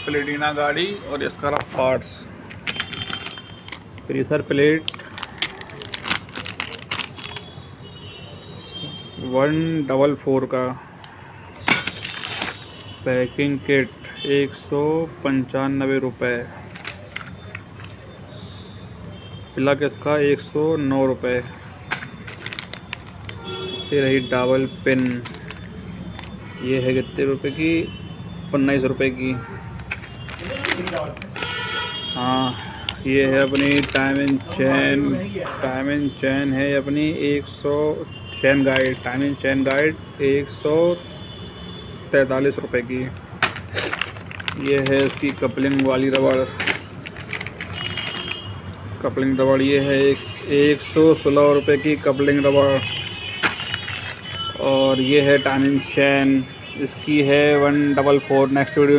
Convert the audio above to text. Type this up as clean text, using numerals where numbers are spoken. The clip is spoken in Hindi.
प्लेटिना गाड़ी और इसका रहा पार्ट्स। प्रेशर प्लेट 144 का। पैकिंग किट 195 रुपये। प्लग इसका 109 रुपये। ये रही डबल पिन, ये है कितने रुपए की? 19 रुपये की। हाँ, ये है अपनी टाइम एंड चेन है अपनी 100 chain guide, time and chain guide 143 रुपये की। ये है इसकी कपलिंग वाली रबड़, कपलिंग रबड़। ये है 116 रुपये की कपलिंग रबड़। और ये है टाइम एंड चेन, इसकी है 144। नेक्स्ट वीडियो में